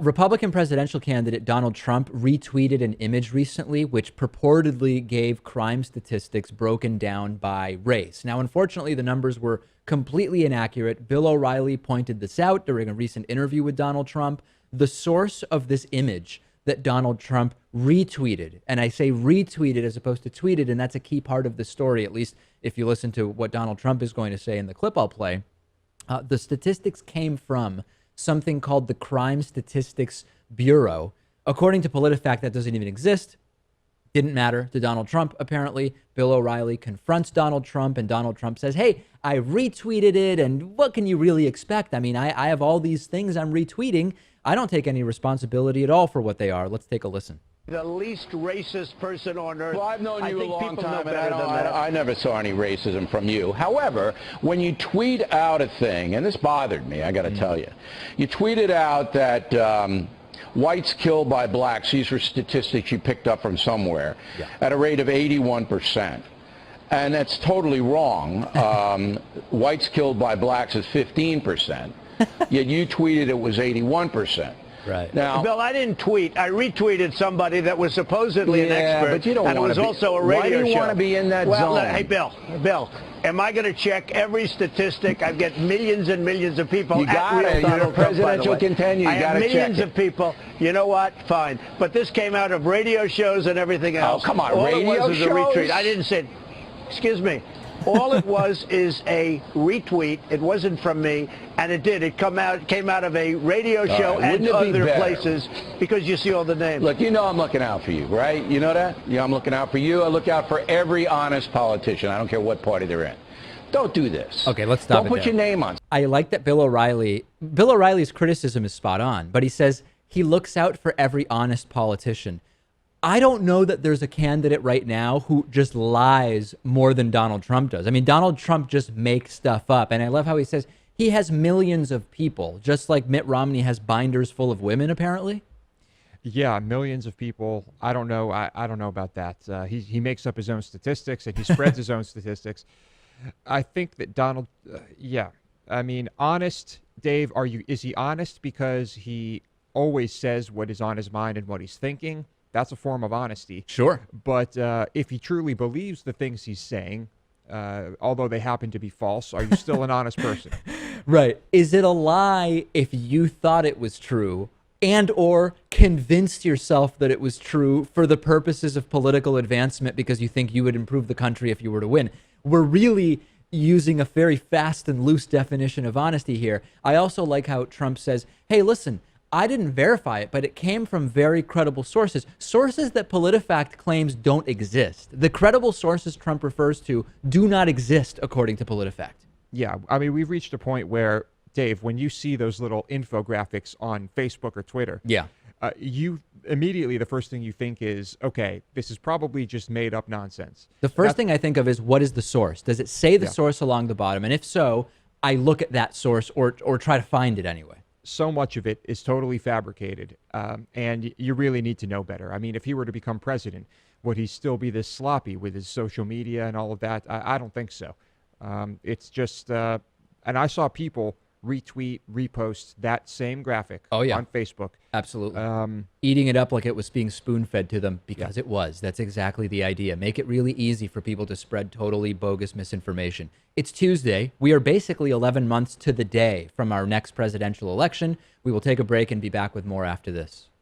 Republican presidential candidate Donald Trump retweeted an image recently which purportedly gave crime statistics broken down by race. Now, unfortunately, the numbers were completely inaccurate. Bill O'Reilly pointed this out during a recent interview with Donald Trump. The source of this image that Donald Trump retweeted, and I say retweeted as opposed to tweeted, and that's a key part of the story, at least if you listen to what Donald Trump is going to say in the clip I'll play. The statistics came from something called the Crime Statistics Bureau. According to PolitiFact, that doesn't even exist. Didn't matter to Donald Trump, apparently. Bill O'Reilly confronts Donald Trump, and Donald Trump says, hey, I retweeted it, and what can you really expect? I mean, I have all these things I'm retweeting. I don't take any responsibility at all for what they are. Let's take a listen. The least racist person on earth. Well, I've known you a long time, and I never saw any racism from you. However, when you tweet out a thing, and this bothered me, I got to tell you, you tweeted out that whites killed by blacks, these were statistics you picked up from somewhere, at a rate of 81%. And that's totally wrong. Whites killed by blacks is 15%. Yet you tweeted it was 81%. Right. Now, Bill, I didn't tweet. I retweeted somebody that was supposedly an expert, but you don't and it was also a radio show. Why do you want to be in that zone? Hey, Bill, am I going to check every statistic? I've got millions and millions of people. You got it. You're a presidential contender. You got to check it. Millions of people. You know what? Fine. But this came out of radio shows and everything else. Oh, come on, All radio it was shows? A retweet. I didn't say. Excuse me. All it was is a retweet. It wasn't from me, and it did. It came out of a radio show and other places because you see all the names. Look, you know I'm looking out for you, right? You know that? You know I'm looking out for you. I look out for every honest politician. I don't care what party they're in. Don't do this. Okay, let's stop. Don't put your name on. I like that Bill O'Reilly's criticism is spot on, but he says he looks out for every honest politician. I don't know that there's a candidate right now who just lies more than Donald Trump does. I mean, Donald Trump just makes stuff up. And I love how he says he has millions of people, just like Mitt Romney has binders full of women, apparently. Yeah, millions of people. I don't know. I don't know about that. He makes up his own statistics and he spreads his own statistics. I think that Donald, yeah. I mean, honest, Dave, is he honest because he always says what is on his mind and what he's thinking? That's a form of honesty. Sure. But if he truly believes the things he's saying, although they happen to be false, are you still an honest person? Right. Is it a lie if you thought it was true and or convinced yourself that it was true for the purposes of political advancement because you think you would improve the country if you were to win? We're really using a very fast and loose definition of honesty here. I also like how Trump says, hey, listen, I didn't verify it, but it came from very credible sources, sources that PolitiFact claims don't exist. The credible sources Trump refers to do not exist, according to PolitiFact. Yeah, I mean, we've reached a point where, Dave, when you see those little infographics on Facebook or Twitter, you immediately, the first thing you think is, okay, this is probably just made up nonsense. The first thing I think of is, what is the source? Does it say the source along the bottom? And if so, I look at that source or try to find it anyway. So much of it is totally fabricated, and you really need to know better. I mean, if he were to become president, would he still be this sloppy with his social media and all of that? I don't think so. It's just, and I saw people retweet, repost that same graphic on Facebook. Absolutely. Eating it up like it was being spoon-fed to them because it was. That's exactly the idea. Make it really easy for people to spread totally bogus misinformation. It's Tuesday. We are basically 11 months to the day from our next presidential election. We will take a break and be back with more after this.